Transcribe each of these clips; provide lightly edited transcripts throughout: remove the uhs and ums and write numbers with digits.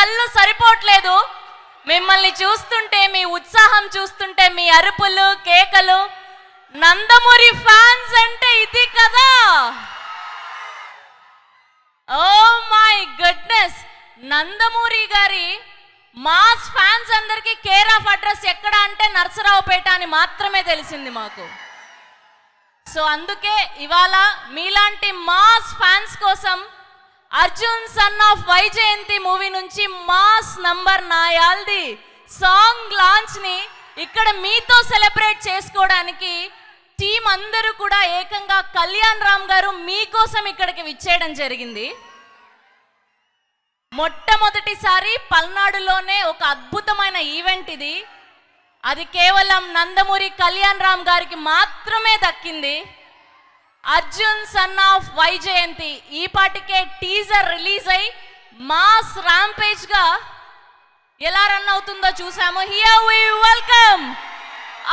కళ్ళు సరిపోవట్లేదు. మిమ్మల్ని చూస్తుంటే, మీ ఉత్సాహం చూస్తుంటే, మీ అరుపులు కేకలు, నందమూరి ఫ్యాన్స్ అంటే ఇది కదా. ఓ మై గుడ్నెస్, నందమూరి గారి మాస్ ఫ్యాన్స్ అందరికీ కేర్ ఆఫ్ అడ్రస్ ఎక్కడ అంటే నర్సరావుపేట అని మాత్రమే తెలిసింది మాకు. సో అందుకే ఇవాళ మీలాంటి మాస్ ఫ్యాన్స్ కోసం Arjun son of Vyjayanthi movie నుంచి మాస్ నంబర్ నాయాల్ది సాంగ్ లాంచ్ ని ఇక్కడ మీతో సెలబ్రేట్ చేసుకోవడానికి టీం అందరూ కూడా ఏకంగా కళ్యాణ్ రామ్ గారు మీకోసం ఇక్కడికి విచ్చేయడం జరిగింది. మొట్టమొదటిసారి పల్నాడులోనే ఒక అద్భుతమైన ఈవెంట్ ఇది. అది కేవలం నందమూరి కళ్యాణ్ రామ్ గారికి మాత్రమే దక్కింది. అర్జున్ సన్ ఆఫ్ వైజయంతి ఈ పాటికే టీజర్ రిలీజ్ అయి మాస్ ర్యాంపేజ్ గా ఎలా రన్ అవుతుందో చూసాము. Here we welcome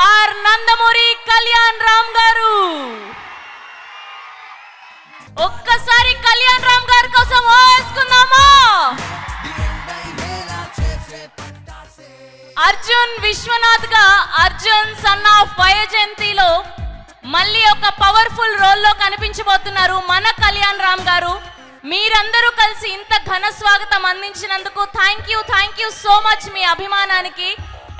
our Nandamuri Kalyan Ram గారు. ఒక్కసారి కళ్యాణ్ రామ్ గారి కోసం వేసుకుందామా. అర్జున్ విశ్వనాథ్ గా అర్జున్ సన్ ఆఫ్ వైజయంతిలో మళ్ళీ ఒక పవర్ఫుల్ రోల్లో కనిపించబోతున్నారు మన కళ్యాణ్ రామ్ గారు. మీరందరూ కలిసి ఇంత ఘన స్వాగతం అందించినందుకు థ్యాంక్ యూ సో మచ్ మీ అభిమానానికి.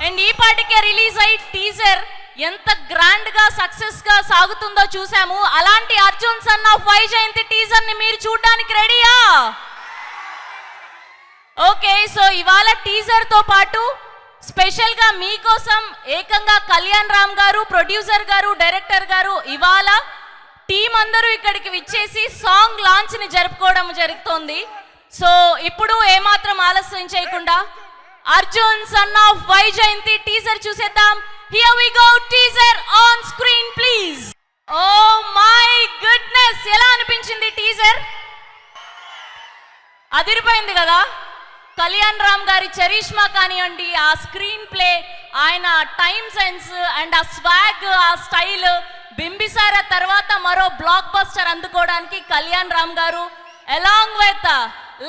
అండ్ ఈ పాటికే రిలీజ్ అయ్యి టీజర్ ఎంత గ్రాండ్ గా సక్సెస్ గా సాగుతుందో చూసాము. అలాంటి Arjun son of Vyjayanthi teaser ని మీరు చూడడానికి రెడీయా? ఓకే, సో ఇవాళ టీజర్ తో పాటు స్పెషల్ గా మీకోసం ఏకంగా కళ్యాణ్ రామ్ గారు, ప్రొడ్యూసర్ గారు, డైరెక్టర్ గారు ఇవాళ టీం అందరూ ఇక్కడికి విచ్చేసి సాంగ్ లాంచ్ ని జరుపుకోవడం జరుగుతోంది. సో ఇప్పుడు ఏమాత్రం ఆలస్యం చేయకుండా Arjun son of Vyjayanthi teaser చూసేద్దాం. Here we go, teaser on screen please. Oh my goodness, ఎలా అనిపించింది టీజర్? అదిరిపోయింది కదా. కళ్యాణ్ రామ్ గారి చరిష్మా కానివ్వండి, ఆ స్క్రీన్ ప్లే, ఆయన టైం సెన్స్ అండ్ ఆ స్వాగ్, ఆ స్టైల్, బింబిసార తర్వాత మరో బ్లాక్ బస్టర్ అందుకోవడానికి కళ్యాణ్ రామ్ గారు along with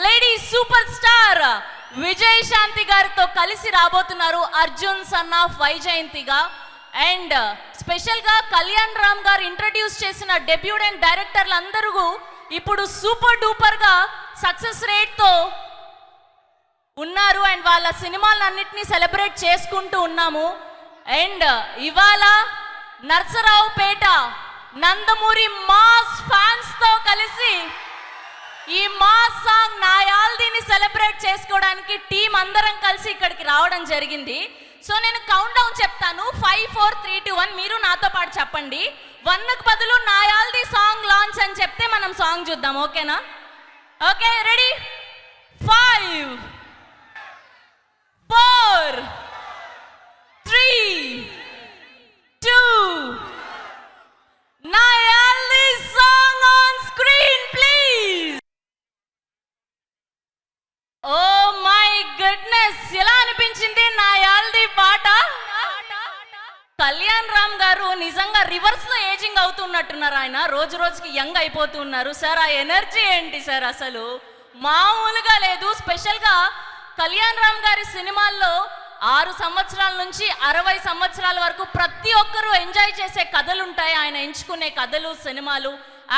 lady superstar గారితో కలిసి రాబోతున్నారు అర్జున్ సన్ ఆఫ్ వైజయంతిగా. అండ్ స్పెషల్ గా కళ్యాణ్ రామ్ గారు ఇంట్రడ్యూస్ చేసిన డెబ్యూటెంట్ డైరెక్టర్లు అందరూ ఇప్పుడు సూపర్ డూపర్ గా సక్సెస్ రేట్ తో ఉన్నారు. అండ్ వాళ్ళ సినిమాలన్నింటినీ సెలబ్రేట్ చేసుకుంటూ ఉన్నాము. అండ్ ఇవాళ నర్సరావుపేట నందమూరి మాస్ ఫ్యాన్స్ తో కలిసి ఈ మాస్ సాంగ్ నాయాల్దిని సెలబ్రేట్ చేసుకోవడానికి టీం అందరం కలిసి ఇక్కడికి రావడం జరిగింది. సో నేను కౌంట్ డౌన్ చెప్తాను, 5 4 3 2 1. మీరు నాతో పాటు చెప్పండి. 1కు బదులు నాయాల్ది సాంగ్ లాంచ్ అని చెప్తే మనం సాంగ్ చూద్దాం, ఓకేనా? Okay, ready? 5 4 3 2 నాయాల్ది song on screen please. Oh my goodness, ఎలా అనిపించింది నాయాల్ది పాట? కళ్యాణ్ రామ్ గారు నిజంగా రివర్స్ లో ఏజింగ్ అవుతున్నట్టున్నారు. ఆయన రోజు రోజుకి యంగ్ అయిపోతున్నారు. సార్ ఆ ఎనర్జీ ఏంటి సార్, అసలు మామూలుగా లేదు. స్పెషల్ గా కళ్యాణ్ రామ్ గారి సినిమాల్లో 6 సంవత్సరాల నుంచి 60 సంవత్సరాల వరకు ప్రతి ఒక్కరూ ఎంజాయ్ చేసే కథలు ఉంటాయి. ఆయన ఎంచుకునే కథలు, సినిమాలు,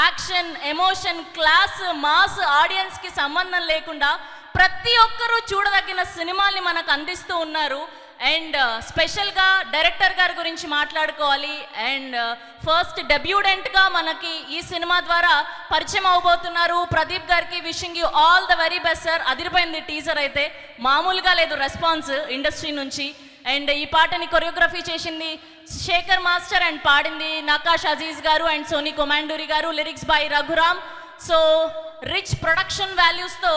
action, emotion, class, mass, audience కి సంబంధం లేకుండా ప్రతి ఒక్కరూ చూడదగిన సినిమాల్ని మనకు అందిస్తూ ఉన్నారు. అండ్ స్పెషల్గా డైరెక్టర్ గారి గురించి మాట్లాడుకోవాలి. అండ్ ఫస్ట్ డెబ్యూటెంట్ గా మనకి ఈ సినిమా ద్వారా పరిచయం అవబోతున్నారు ప్రదీప్ గారికి. Wishing you all the very best sir. అదిరిపోయింది టీజర్ అయితే, మామూలుగా లేదు రెస్పాన్స్ ఇండస్ట్రీ నుంచి. అండ్ ఈ పాటని కొరియోగ్రఫీ చేసింది శేఖర్ మాస్టర్ అండ్ పాడింది నకాష్ అజీజ్ గారు and Sony Komanduri garu. Lyrics by Raghuram. So rich production వాల్యూస్తో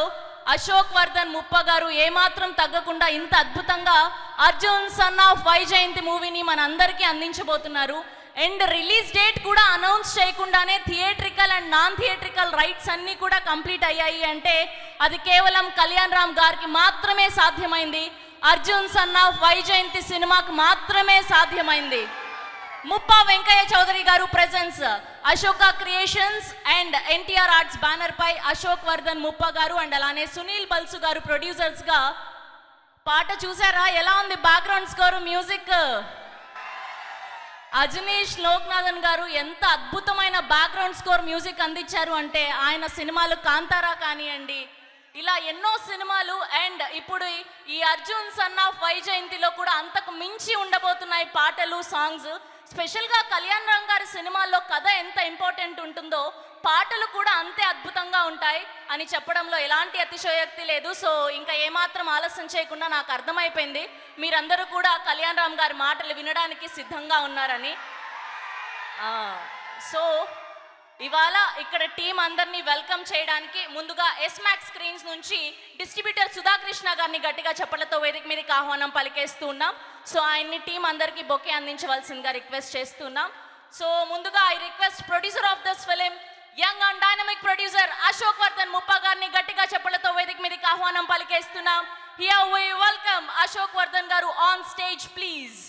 అశోక్ వర్ధన్ ముప్ప గారు ఏమాత్రం తగ్గకుండా ఇంత అద్భుతంగా అర్జున్ సన్ ఆఫ్ వైజయంతి మూవీని మన అందరికీ అందించబోతున్నారు. అండ్ రిలీజ్ డేట్ కూడా అనౌన్స్ చేయకుండానే theatrical and non theatrical rights అన్నీ కూడా కంప్లీట్ అయ్యాయి అంటే అది కేవలం కళ్యాణ్ రామ్ గారికి మాత్రమే సాధ్యమైంది. అర్జున్ సన్ ఆఫ్ వైజయంతి సినిమాకు మాత్రమే సాధ్యమైంది. ముప్ప Venkaiah Chowdary garu presence, Ashoka creations and NTR arts banner పై అశోక్ వర్ధన్ ముప్ప గారు అండ్ అలానే సునీల్ బల్సు గారు ప్రొడ్యూసర్స్ గా పాట చూసారా? ఎలా ఉంది background score, music? Ajaneesh Loknathan గారు ఎంత అద్భుతమైన బ్యాక్గ్రౌండ్ స్కోర్ మ్యూజిక్ అందించారు అంటే, ఆయన సినిమాలు కాంతారా కానివ్వండి, ఇలా ఎన్నో సినిమాలు, అండ్ ఇప్పుడు ఈ అర్జున్ సన్ ఆఫ్ వైజయంతిలో కూడా అంతకు మించి ఉండబోతున్నాయి పాటలు, సాంగ్స్. స్పెషల్గా కళ్యాణ్ రామ్ గారి సినిమాల్లో కథ ఎంత ఇంపార్టెంట్ ఉంటుందో పాటలు కూడా అంతే అద్భుతంగా ఉంటాయి అని చెప్పడంలో ఎలాంటి అతిశయోక్తి లేదు. సో ఇంకా ఏమాత్రం ఆలస్యం చేయకుండా నాకు అర్థమైపోయింది మీరందరూ కూడా కళ్యాణ్ రామ్ గారి మాటలు వినడానికి సిద్ధంగా ఉన్నారని. సో ఇవాళ ఇక్కడ టీం అందరినీ వెల్కమ్ చేయడానికి ముందుగా ఎస్మాక్స్ స్క్రీన్స్ నుంచి డిస్ట్రిబ్యూటర్ సుధాకృష్ణ గారిని గట్టిగా చప్పట్లతో వేదిక మీదకి ఆహ్వానం పలికేస్తూ ఉన్నాం. సో ఆయన్ని టీం అందరికీ బొకే అందించవలసిందిగా రిక్వెస్ట్ చేస్తున్నాం. సో ముందుగా I request producer of this film, young and dynamic producer Ashok Vardhan Muppa గారిని గట్టిగా చప్పట్లతో వేదిక మీదకి ఆహ్వానం పలికేస్తున్నాం. Here we welcome Ashok Vardhan garu on stage please.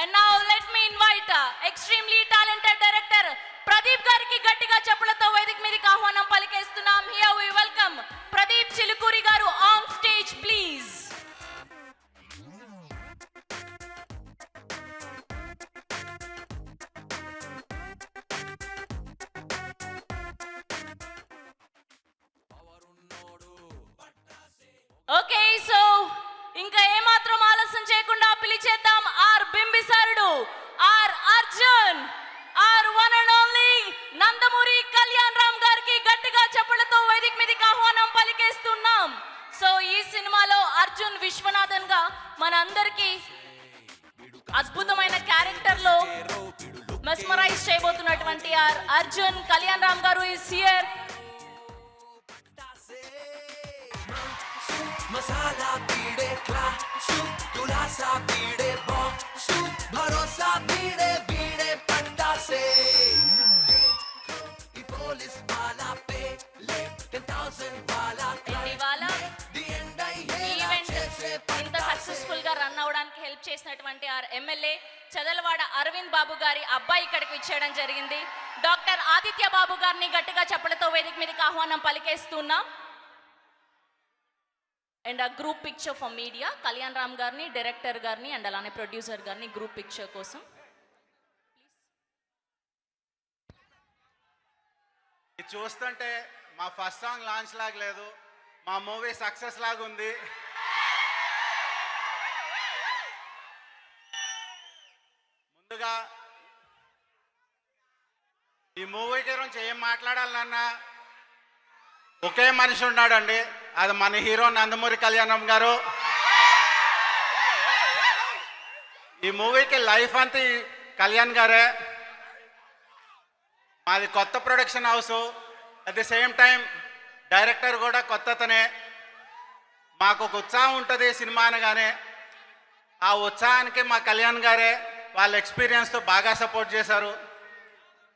And now let me invite extremely talented director Pradeep గారికి గట్టిగా చప్పట్లతో వేదిక మీదకి ఆహ్వానం పలికేస్తున్నాం. Here we welcome Pradeep Chilukuri గారు on stage please. Okay, so ఇంకా ఏమాత్రం ఆలస్యం చేయకుండా పిలిచేద్దాం our బింబిసారుడు, our Arjun, our one and only Nandamuri Kalyan Ram గారికి గట్టిగా చప్పట్లతో వేదిక మీదకి ఆహ్వానం పలికేస్తున్నాం. సో ఈ సినిమాలో అర్జున్ విశ్వనాథన్ గా మనందరికీ అద్భుతమైన క్యారెక్టర్ లో మెస్మరైజ్ చేయబోతున్నటువంటి ఆర్ అర్జున్ కళ్యాణ్ రామ్ గారు ఇస్ హియర్. मसाला पीड़े क्लासू दुलासा पीड़े बॉक्सू भरोसा पीड़े पीड़े पंडा से पुलिस वाला पे ले 10,000 वाला ఇవాళ ఈవెంట్ ఇంత సక్సెస్ఫుల్ గా రన్ అవడానికి హెల్ప్ చేసినటువంటి ఆర్ ఎమ్మెల్యే చదలవాడ అరవింద్ బాబు గారి అబ్బాయి ఇక్కడికి వచ్చేయడం జరిగింది. డాక్టర్ ఆదిత్య బాబు గారిని గట్టిగా చప్పట్లతో వేదిక మీదకి ఆహ్వానం పలికేస్తున్నాం. అండ్ ఆ group picture for media, Kalyan Ram గారిని, డైరెక్టర్ గారిని అండ్ అలానే ప్రొడ్యూసర్ గారిని గ్రూప్ పిక్చర్ కోసం. ఇది చూస్తుంటే మా ఫస్ట్ సాంగ్ లాంచ్ లాగా లేదు, మా మూవీ సక్సెస్ లాగా ఉంది. ముందుగా ఈ మూవీ గురించి ఏం మాట్లాడాలన్నా ఒకే మనిషి ఉన్నాడండి, అది మన హీరో నందమూరి కళ్యాణం గారు. ఈ మూవీకి లైఫ్ అంతా కళ్యాణ్ గారే. మాది కొత్త production house, at the same time director కూడా కొత్తతనే. మాకు ఒక ఉత్సాహం ఉంటుంది సినిమా అనగానే, ఆ ఉత్సాహానికి మా కళ్యాణ్ గారే వాళ్ళ ఎక్స్పీరియన్స్తో బాగా సపోర్ట్ చేశారు.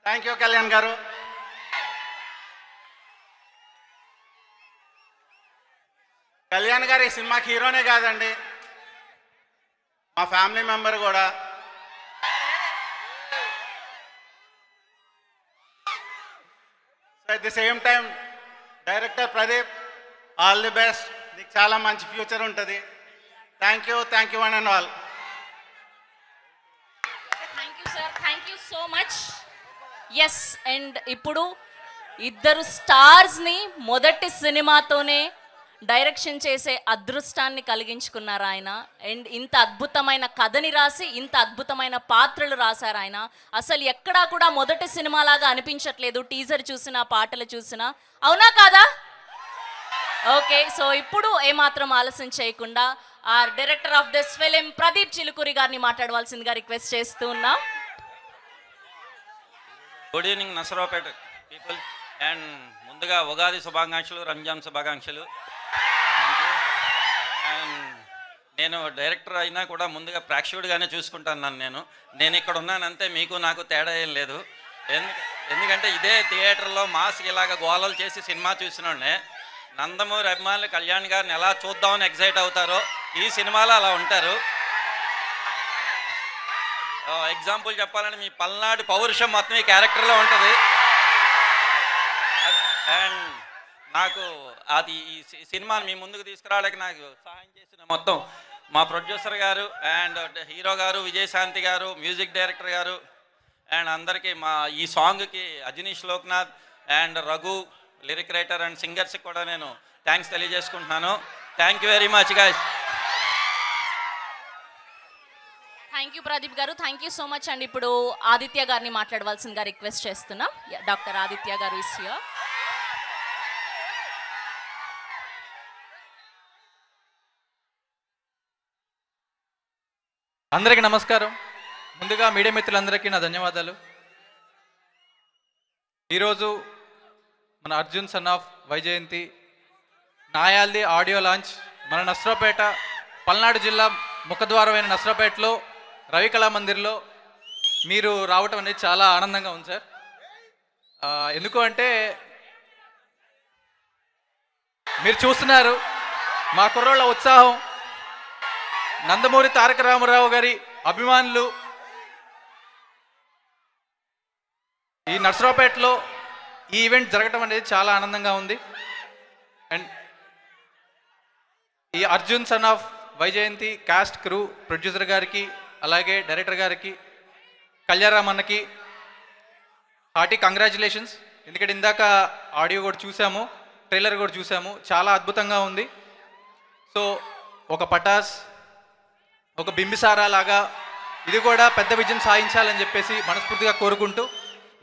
థ్యాంక్ యూ కళ్యాణ్ గారు. కళ్యాణ్ గారు ఈ సినిమాకి హీరోనే కాదండి, మా ఫ్యామిలీ మెంబర్ కూడా. So at the same time director Pradeep, all the best, నీకు చాలా మంచి ఫ్యూచర్ ఉంటుంది. Thank you one and all. Thank you sir, thank you so much. Yes, and ఇప్పుడు ఇద్దరు స్టార్స్ని మొదటి సినిమాతోనే డైరెక్షన్ చేసే అదృష్టాన్ని కలిగించుకున్నారు ఆయన. అండ్ ఇంత అద్భుతమైన కథని రాసి ఇంత అద్భుతమైన పాత్రలు రాశారు ఆయన. అసలు ఎక్కడా కూడా మొదటి సినిమాలాగా అనిపించట్లేదు, టీజర్ చూసినా పాటలు చూసినా. అవునా కాదా? ఓకే, సో ఇప్పుడు ఏమాత్రం ఆలస్యం చేయకుండా our director of this film Pradeep Chilukuri గారిని మాట్లాడవలసిందిగా రిక్వెస్ట్ చేస్తూ ఉన్నాం. Good evening Narasaraopet people, and ముందుగా ఉగాది శుభాకాంక్షలు, రంజాన్ శుభాకాంక్షలు. అండ్ నేను డైరెక్టర్ అయినా కూడా ముందుగా ప్రేక్షకుడిగానే చూసుకుంటాను. నేను ఇక్కడ ఉన్నానంతే, మీకు నాకు తేడా ఏం లేదు. ఎందుకంటే ఇదే థియేటర్లో మాస్క్ ఇలాగ గోలలు చేసి సినిమా చూసినోడే నందమూరి అభిమానులు కళ్యాణ్ గారిని ఎలా చూద్దామని ఎగ్జైట్ అవుతారో ఈ సినిమాలో అలా ఉంటారు. ఎగ్జాంపుల్ చెప్పాలంటే మీ పల్నాడు పౌరుషం మొత్తం ఈ క్యారెక్టర్లో ఉంటుంది. అండ్ నాకు అది ఈ సినిమాని మీ ముందుకు తీసుకురావడానికి నాకు సహాయం చేసిన మొత్తం మా ప్రొడ్యూసర్ గారు అండ్ హీరో గారు, విజయశాంతి గారు, మ్యూజిక్ డైరెక్టర్ గారు అండ్ అందరికీ మా ఈ సాంగ్కి Ajaneesh Loknath and Raghu lyric writer and సింగర్స్కి కూడా నేను థ్యాంక్స్ తెలియజేసుకుంటున్నాను. Thank you very much guys. Thank you Pradeep garu, thank you so much అండి. ఇప్పుడు ఆదిత్య గారిని మాట్లాడవలసిందిగా రిక్వెస్ట్ చేస్తున్నాం. డాక్టర్ ఆదిత్య గారు ఇస్ హియర్. అందరికీ నమస్కారం. ముందుగా మీడియా మిత్రులందరికీ నా ధన్యవాదాలు. ఈరోజు మన అర్జున్ సన్ ఆఫ్ వైజయంతి నాయాల్ది ఆడియో లాంచ్ మన నస్రాపేట పల్నాడు జిల్లా ముఖద్వారమైన నస్రాపేటలో రవి కళా మందిర్లో మీరు రావటం అనేది చాలా ఆనందంగా ఉంది సార్. ఎందుకు అంటే మీరు చూస్తున్నారు మా కుర్రోళ్ళ ఉత్సాహం, నందమూరి తారక రామారావు గారి అభిమానులు ఈ నర్సరావుపేటలో ఈ ఈవెంట్ జరగటం అనేది చాలా ఆనందంగా ఉంది. అండ్ ఈ Arjun son of Vyjayanthi cost crew, producer గారికి అలాగే డైరెక్టర్ గారికి, కళ్యాణరామ్ అన్నకి హార్టీ కంగ్రాచులేషన్స్. ఎందుకంటే ఇందాక ఆడియో కూడా చూసాము, ట్రైలర్ కూడా చూసాము, చాలా అద్భుతంగా ఉంది. సో ఒక పటాస్, ఒక బింబిసారా లాగా ఇది కూడా పెద్ద విజయం సాధించాలని చెప్పేసి మనస్ఫూర్తిగా కోరుకుంటూ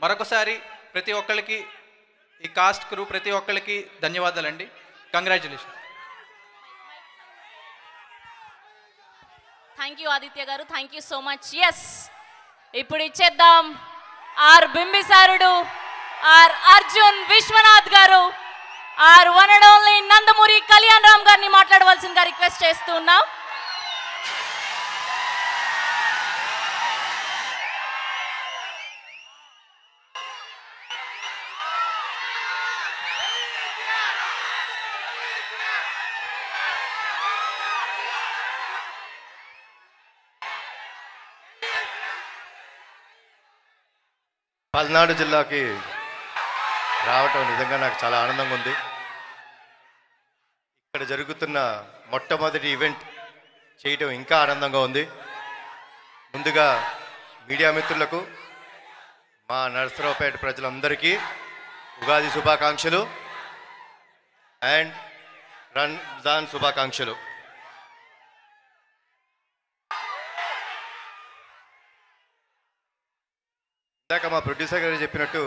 మరొకసారి ప్రతి ఒక్కరికి ఈ కాస్ట్ క్రూ ప్రతి ఒక్కరికి ధన్యవాదాలండి. Congratulation. Thank you Aditya garu, thank you so much. Yes, ఇప్పుడు ఇచ్చేద్దాం our బింబిసారుడు, our Arjun Vishwanath garu, our one and only Nandamuri Kalyan Ram గారిని మాట్లాడవలసిందిగా రిక్వెస్ట్ చేస్తున్నాం. పల్నాడు జిల్లాకి రావటం నిజంగా నాకు చాలా ఆనందంగా ఉంది. ఇక్కడ జరుగుతున్న మొట్టమొదటి ఈవెంట్ చేయటం ఇంకా ఆనందంగా ఉంది. ముందుగా మీడియా మిత్రులకు, మా నరసరావుపేట ప్రజలందరికీ ఉగాది శుభాకాంక్షలు అండ్ రంజాన్ శుభాకాంక్షలు. ఇందాక మా ప్రొడ్యూసర్ గారు చెప్పినట్టు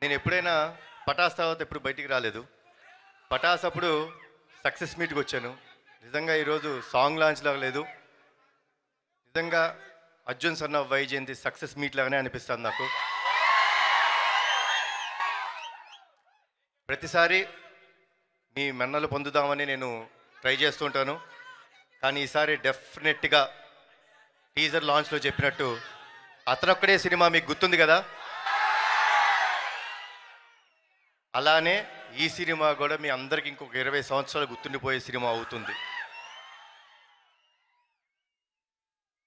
నేను ఎప్పుడైనా పటాస్ తర్వాత ఎప్పుడు బయటికి రాలేదు. పటాస్ అప్పుడు సక్సెస్ మీట్కి వచ్చాను. నిజంగా ఈరోజు సాంగ్ లాంచ్ లాగా లేదు, నిజంగా Arjun son of Vyjayanthi success meet లాగానే అనిపిస్తుంది నాకు. ప్రతిసారి మీ మన్నలు పొందుదామని నేను ట్రై చేస్తుంటాను. కానీ ఈసారి డెఫినెట్గా టీజర్ లాంచ్లో చెప్పినట్టు అతనొక్కడే సినిమా మీకు గుర్తుంది కదా, అలానే ఈ సినిమా కూడా మీ అందరికి ఇంకొక 20 సంవత్సరాలు గుర్తుండిపోయే సినిమా అవుతుంది.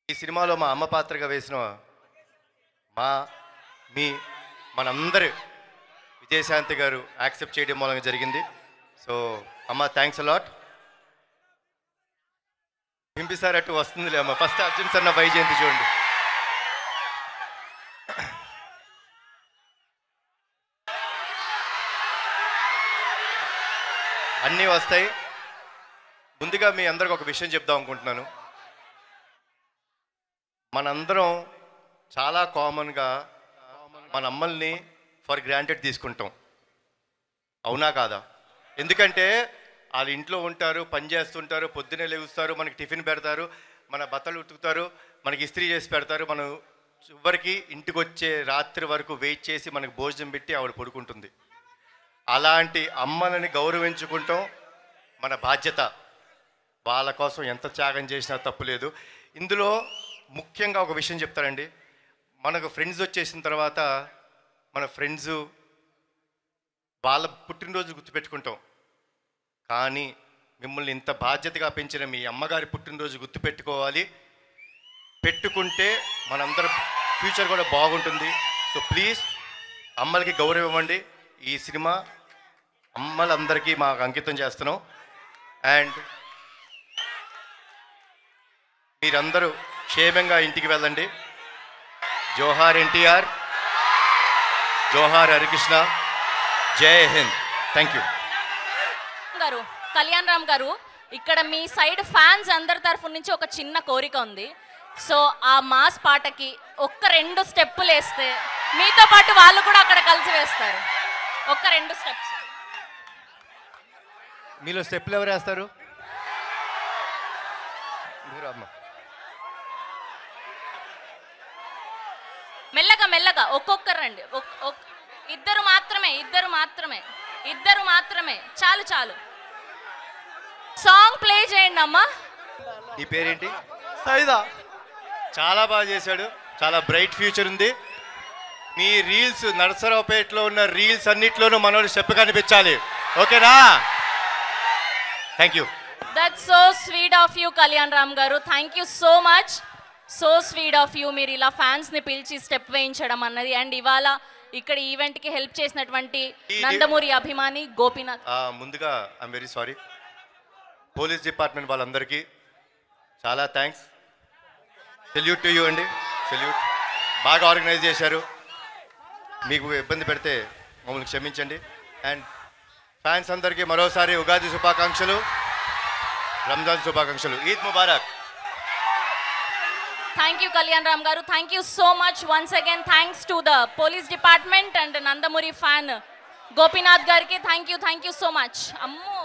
ఈ సినిమాలో మా అమ్మ పాత్రగా వేసిన మనందరి విజయశాంతి గారు యాక్సెప్ట్ చేయడం మూలంగా జరిగింది. సో అమ్మ థ్యాంక్స్ అలాట్. బింబిసారా అటు వస్తుందిలే అమ్మ, ఫస్ట్ అర్జున్ సన్న వైజయంతి చూడండి. అన్నీ వస్తాయి. ముందుగా మీ అందరికి ఒక విషయం చెప్దాం అనుకుంటున్నాను. మనందరం చాలా కామన్గా మన అమ్మల్ని ఫర్ గ్రాంటెడ్ తీసుకుంటాం, అవునా కాదా? ఎందుకంటే వాళ్ళు ఇంట్లో ఉంటారు, పని చేస్తుంటారు, పొద్దున్నే లేగుస్తారు, మనకి టిఫిన్ పెడతారు, మన బట్టలు ఉతుకుతారు, మనకి ఇస్త్రీ చేసి పెడతారు, మనం చివరికి ఇంటికి వచ్చే రాత్రి వరకు వెయిట్ చేసి మనకు భోజనం పెట్టి ఆవిడ పడుకుంటుంది. అలాంటి అమ్మలని గౌరవించుకుంటాం మన బాధ్యత. వాళ్ళ కోసం ఎంత త్యాగం చేసినా తప్పులేదు. ఇందులో ముఖ్యంగా ఒక విషయం చెప్తారండి. మనకు ఫ్రెండ్స్ వచ్చేసిన తర్వాత మన ఫ్రెండ్స్ వాళ్ళ పుట్టినరోజు గుర్తుపెట్టుకుంటాం, కానీ మిమ్మల్ని ఇంత బాధ్యతగా పెంచిన మీ అమ్మగారి పుట్టినరోజు గుర్తుపెట్టుకోవాలి. పెట్టుకుంటే మనందరం ఫ్యూచర్ కూడా బాగుంటుంది. సో ప్లీజ్ అమ్మలకి గౌరవం ఇవ్వండి. ఈ సినిమా అమ్మలందరికీ మాకు అంకితం చేస్తున్నాం. అండ్ మీరందరూ క్షేమంగా ఇంటికి వెళ్ళండి. జోహార్ ఎన్టీఆర్, జోహార్ హరికృష్ణ, జై హింద్. Thank you. గారు, కళ్యాణ్ రామ్ గారు, ఇక్కడ మీ సైడ్ ఫ్యాన్స్ అందరి తరఫు నుంచి ఒక చిన్న కోరిక ఉంది. సో ఆ మాస్ పాటకి ఒక్క 2 స్టెప్పులు వేస్తే మీతో పాటు వాళ్ళు కూడా అక్కడ కలిసి వేస్తారు. ఒక్క 2 స్టెప్స్. మీలో స్టెప్పులు ఎవరు వేస్తారు? మీరు అమ్మ. మెల్లగా మెల్లగా ఒక్కొక్కరు రండి. ఇద్దరు మాత్రమే. చాలు చాలు. సాంగ్ ప్లే చేయండి అమ్మా. నీ పేరేంటి? సైదా. చాలా బాగా చేశాడు. చాలా బ్రైట్ ఫ్యూచర్ ఉంది. మీ రీల్స్ నరసరావుపేటలో ఉన్న రీల్స్ అన్నిట్లోనూ మనోడు స్టెప్ కనిపించాలి. ఓకేనా? Thank you. That's so sweet of you Kalyan Ram garu. Thank you so much. So sweet of you. మీరు ఇలా ఫ్యాన్స్ని పిలిచి స్టెప్ వేయించడం అన్నది. అండ్ ఇవాళ ఇక్కడ ఈవెంట్కి హెల్ప్ చేసినటువంటి నందమూరి అభిమాని గోపీనాథ్. ముందుగా I'm very sorry. Police department వాళ్ళందరికీ చాలా థ్యాంక్స్. సెల్యూట్ టు యూ అండి. సెల్యూట్. బాగా ఆర్గనైజ్ చేశారు. మీకు ఇబ్బంది పెడితే మమ్మల్ని క్షమించండి. అండ్ ఫ్యాన్స్ అందరికీ మరోసారి ఉగాది శుభాకాంక్షలు, రంజాన్ శుభాకాంక్షలు. Eid Mubarak. Thank you, Kalyan Ram Garu. Thank you so much. Once again, thanks to the police department and Nandamuri fan Gopinath Garki. Thank you so much. Ammo.